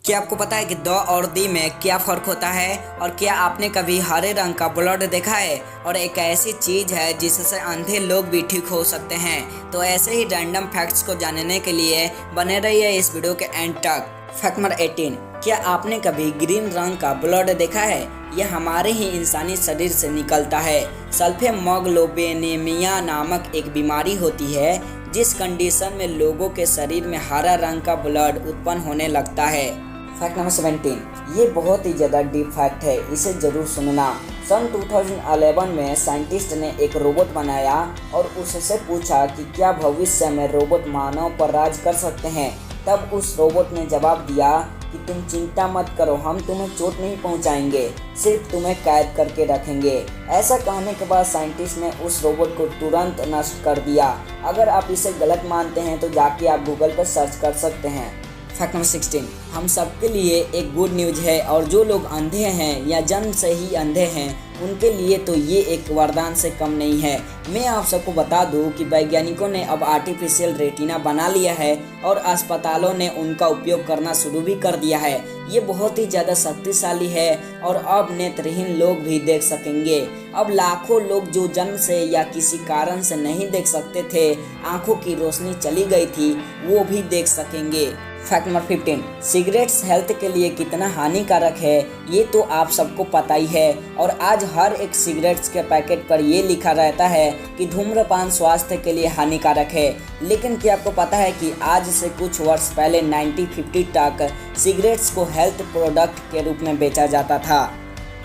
क्या आपको पता है कि द और दी में क्या फ़र्क होता है? और क्या आपने कभी हरे रंग का ब्लड देखा है? और एक ऐसी चीज़ है जिससे अंधे लोग भी ठीक हो सकते हैं। तो ऐसे ही रैंडम फैक्ट्स को जानने के लिए बने रहिए इस वीडियो के एंड तक। फैक्ट नंबर 18, क्या आपने कभी ग्रीन रंग का ब्लड देखा है? यह हमारे ही इंसानी शरीर से निकलता है। सल्फेमोग्लोबिनेमिया नामक एक बीमारी होती है जिस कंडीशन में लोगों के शरीर में हरा रंग का ब्लड उत्पन्न होने लगता है। फैक्ट नंबर 17, ये बहुत ही ज़्यादा डीप फैक्ट है, इसे ज़रूर सुनना। सन 2011 में साइंटिस्ट ने एक रोबोट बनाया और उससे पूछा कि क्या भविष्य में रोबोट मानव पर राज कर सकते हैं। तब उस रोबोट ने जवाब दिया कि तुम चिंता मत करो, हम तुम्हें चोट नहीं पहुंचाएंगे, सिर्फ तुम्हें कैद करके रखेंगे। ऐसा कहने के बाद साइंटिस्ट ने उस रोबोट को तुरंत नष्ट कर दिया। अगर आप इसे गलत मानते हैं तो जाके आप गूगल पर सर्च कर सकते हैं। फैक्ट नंबर 16, हम सबके लिए एक गुड न्यूज़ है, और जो लोग अंधे हैं या जन्म से ही अंधे हैं उनके लिए तो ये एक वरदान से कम नहीं है। मैं आप सबको बता दूं कि वैज्ञानिकों ने अब आर्टिफिशियल रेटिना बना लिया है और अस्पतालों ने उनका उपयोग करना शुरू भी कर दिया है। ये बहुत ही ज़्यादा शक्तिशाली है और अब नेत्रहीन लोग भी देख सकेंगे। अब लाखों लोग जो जन्म से या किसी कारण से नहीं देख सकते थे, आंखों की रोशनी चली गई थी, वो भी देख सकेंगे। फैक्ट नंबर 15, सिगरेट्स हेल्थ के लिए कितना हानिकारक है ये तो आप सबको पता ही है। और आज हर एक सिगरेट्स के पैकेट पर ये लिखा रहता है कि धूम्रपान स्वास्थ्य के लिए हानिकारक है। लेकिन क्या आपको पता है कि आज से कुछ वर्ष पहले 1950 तक सिगरेट्स को हेल्थ प्रोडक्ट के रूप में बेचा जाता था।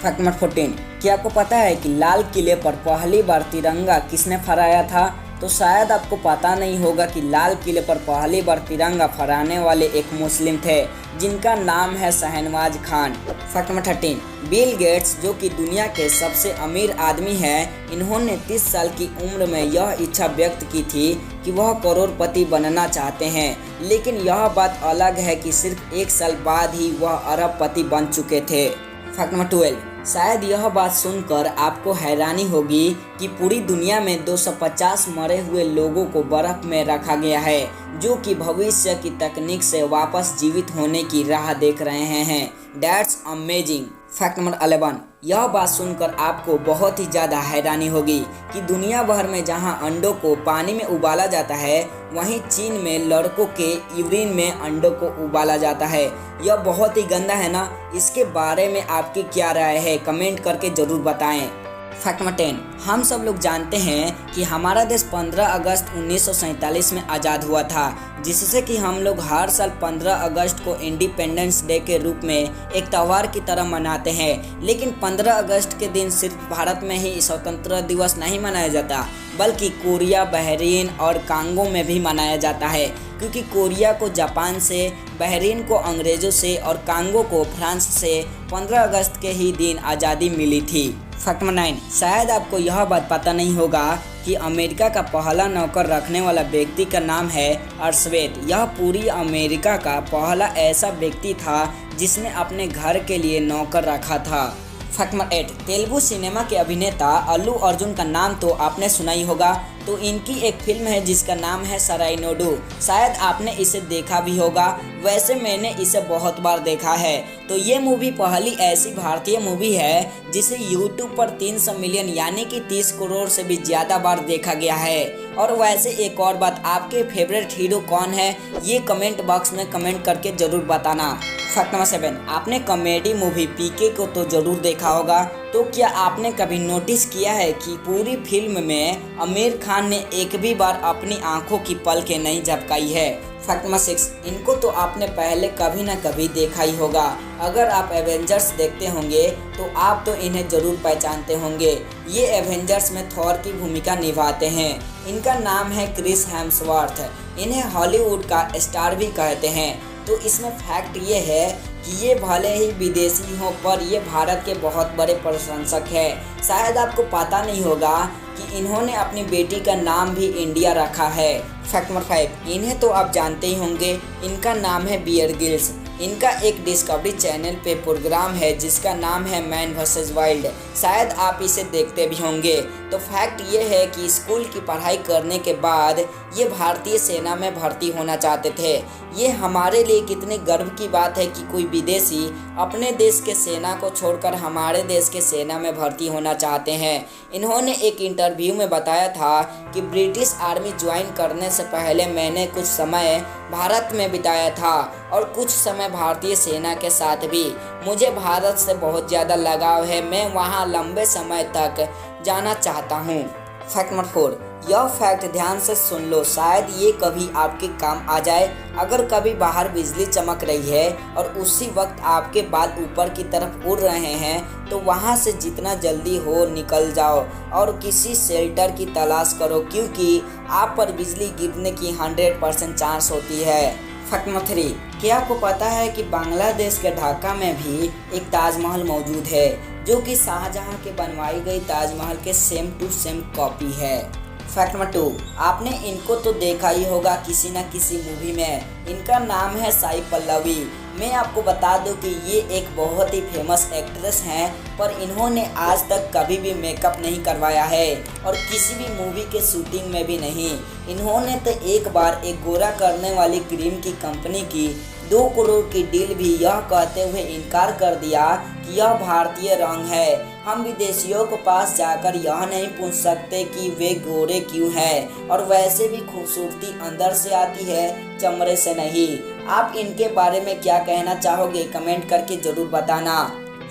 फैक्ट नंबर 14, क्या आपको पता है कि लाल किले पर पहली बार तिरंगा किसने फहराया था? तो शायद आपको पता नहीं होगा कि लाल किले पर पहली बार तिरंगा फहराने वाले एक मुस्लिम थे जिनका नाम है Shahnawaz Khan. Fact number 13, Bill Gates जो कि दुनिया के सबसे अमीर आदमी हैं, इन्होंने 30 साल की उम्र में यह इच्छा व्यक्त की थी कि वह करोड़पति बनना चाहते हैं। लेकिन यह बात अलग है कि सिर्फ 1 साल बाद ही वह अरबपति बन चुके थे। फैक्ट नंबर 12, शायद यह बात सुनकर आपको हैरानी होगी कि पूरी दुनिया में 250 मरे हुए लोगों को बर्फ में रखा गया है जो कि भविष्य की तकनीक से वापस जीवित होने की राह देख रहे हैं। That's amazing. फैक्ट नंबर 11, यह बात सुनकर आपको बहुत ही ज़्यादा हैरानी होगी कि दुनिया भर में जहां अंडों को पानी में उबाला जाता है, वहीं चीन में लड़कों के यूरिन में अंडों को उबाला जाता है। यह बहुत ही गंदा है ना? इसके बारे में आपकी क्या राय है? कमेंट करके ज़रूर बताएं। फैक्ट नंबर 10, हम सब लोग जानते हैं कि हमारा देश 15 अगस्त 1947 में आज़ाद हुआ था, जिससे कि हम लोग हर साल 15 अगस्त को इंडिपेंडेंस डे के रूप में एक त्यौहार की तरह मनाते हैं। लेकिन 15 अगस्त के दिन सिर्फ भारत में ही स्वतंत्रता दिवस नहीं मनाया जाता, बल्कि कोरिया, बहरीन और कांगो में भी मनाया जाता है, क्योंकि कोरिया को जापान से, बहरीन को अंग्रेज़ों से और कांगो को फ्रांस से 15 अगस्त के ही दिन आज़ादी मिली थी। फैक्ट नंबर 9, शायद आपको यह बात पता नहीं होगा कि अमेरिका का पहला नौकर रखने वाला व्यक्ति का नाम है अर्शवेत। यह पूरी अमेरिका का पहला ऐसा व्यक्ति था जिसने अपने घर के लिए नौकर रखा था। फैक्ट नंबर 8, तेलुगु सिनेमा के अभिनेता अल्लू अर्जुन का नाम तो आपने सुना ही होगा। तो इनकी एक फिल्म है जिसका नाम है सराइनोडू, शायद आपने इसे देखा भी होगा। वैसे मैंने इसे बहुत बार देखा है। तो ये मूवी पहली ऐसी भारतीय मूवी है जिसे YouTube पर 300 मिलियन यानी कि 30 करोड़ से भी ज़्यादा बार देखा गया है। और वैसे एक और बात, आपके फेवरेट हीरो कौन है ये कमेंट बॉक्स में कमेंट करके ज़रूर बताना। फैक्ट नंबर 7, आपने कॉमेडी मूवी पीके को तो ज़रूर देखा होगा। तो क्या आपने कभी नोटिस किया है कि पूरी फिल्म में आमिर खान ने एक भी बार अपनी आंखों की पलकें नहीं झपकाई है? फैक्ट नंबर 6, इनको तो आपने पहले कभी ना कभी देखा ही होगा। अगर आप एवेंजर्स देखते होंगे तो आप तो इन्हें ज़रूर पहचानते होंगे। ये एवेंजर्स में थॉर की भूमिका निभाते हैं। इनका नाम है क्रिस हेम्सवर्थ। इन्हें हॉलीवुड का स्टार भी कहते हैं। तो इसमें फैक्ट ये है कि ये भले ही विदेशी हों पर ये भारत के बहुत बड़े प्रशंसक हैं। शायद आपको पता नहीं होगा कि इन्होंने अपनी बेटी का नाम भी इंडिया रखा है। फैक्ट नंबर 5, इन्हें तो आप जानते ही होंगे, इनका नाम है बियर ग्रिल्स। इनका एक डिस्कवरी चैनल पे प्रोग्राम है जिसका नाम है मैन वर्सेस वाइल्ड, शायद आप इसे देखते भी होंगे। तो फैक्ट ये है कि स्कूल की पढ़ाई करने के बाद ये भारतीय सेना में भर्ती होना चाहते थे। ये हमारे लिए कितने गर्व की बात है कि कोई विदेशी अपने देश के सेना को छोड़कर हमारे देश के सेना में भर्ती होना चाहते हैं। इन्होंने एक इंटरव्यू में बताया था कि ब्रिटिश आर्मी ज्वाइन करने से पहले मैंने कुछ समय भारत में बिताया था और कुछ समय भारतीय सेना के साथ भी। मुझे भारत से बहुत ज़्यादा लगाव है, मैं वहाँ लंबे समय तक जाना चाहता हूँ। फैक्ट नंबर 4, यह फैक्ट ध्यान से सुन लो, शायद ये कभी आपके काम आ जाए। अगर कभी बाहर बिजली चमक रही है और उसी वक्त आपके बाल ऊपर की तरफ उड़ रहे हैं तो वहाँ से जितना जल्दी हो निकल जाओ और किसी शेल्टर की तलाश करो, क्योंकि आप पर बिजली गिरने की 100% चांस होती है। फैक्ट नंबर 3, क्या आपको पता है कि बांग्लादेश के ढाका में भी एक ताजमहल मौजूद है जो कि शाहजहां के बनवाई गई ताजमहल के सेम टू सेम कॉपी है। फैक्ट नंबर 2, आपने इनको तो देखा ही होगा किसी न किसी मूवी में। इनका नाम है साई पल्लवी। मैं आपको बता दूं कि ये एक बहुत ही फेमस एक्ट्रेस हैं, पर इन्होंने आज तक कभी भी मेकअप नहीं करवाया है और किसी भी मूवी के शूटिंग में भी नहीं। इन्होंने तो एक बार एक गोरा करने वाली क्रीम की कंपनी की 2 करोड़ की डील भी यह कहते हुए इनकार कर दिया कि यह भारतीय रंग है। हम विदेशियों के पास जाकर यह नहीं पूछ सकते कि वे गोरे क्यों हैं, और वैसे भी खूबसूरती अंदर से आती है, चमड़े से नहीं। आप इनके बारे में क्या कहना चाहोगे, कमेंट करके ज़रूर बताना।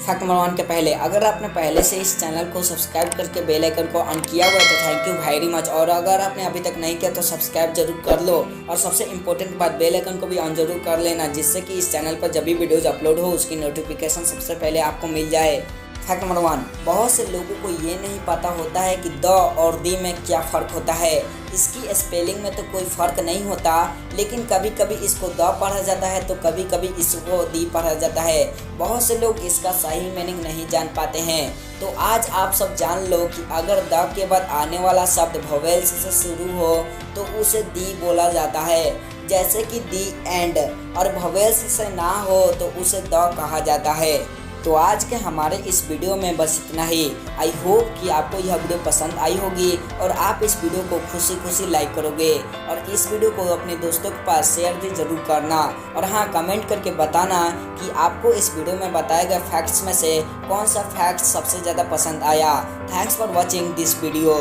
फैक्ट नंबर 1 के पहले, अगर आपने पहले से इस चैनल को सब्सक्राइब करके बेल आइकन को ऑन किया हुआ है तो थैंक यू वेरी मच, और अगर आपने अभी तक नहीं किया तो सब्सक्राइब जरूर कर लो, और सबसे इम्पोर्टेंट बात बेल आइकन को भी ऑन जरूर कर लेना, जिससे कि इस चैनल पर जब भी वीडियोज़ अपलोड हो उसकी नोटिफिकेशन सबसे पहले आपको मिल जाए। फैक्ट नंबर 1, बहुत से लोगों को ये नहीं पता होता है कि द और दी में क्या फ़र्क होता है। इसकी स्पेलिंग में तो कोई फ़र्क नहीं होता, लेकिन कभी कभी इसको द पढ़ा जाता है तो कभी कभी इसको दी पढ़ा जाता है। बहुत से लोग इसका सही मीनिंग नहीं जान पाते हैं, तो आज आप सब जान लो कि अगर द के बाद आने वाला शब्द वोवेल्स से शुरू हो तो उसे दी बोला जाता है, जैसे कि दी एंड, और वोवेल्स से ना हो तो उसे द कहा जाता है। तो आज के हमारे इस वीडियो में बस इतना ही। आई होप कि आपको यह वीडियो पसंद आई होगी और आप इस वीडियो को खुशी खुशी लाइक करोगे, और इस वीडियो को अपने दोस्तों के पास शेयर भी जरूर करना, और हाँ, कमेंट करके बताना कि आपको इस वीडियो में बताए गए फैक्ट्स में से कौन सा फैक्ट सबसे ज़्यादा पसंद आया। Thanks for watching this video.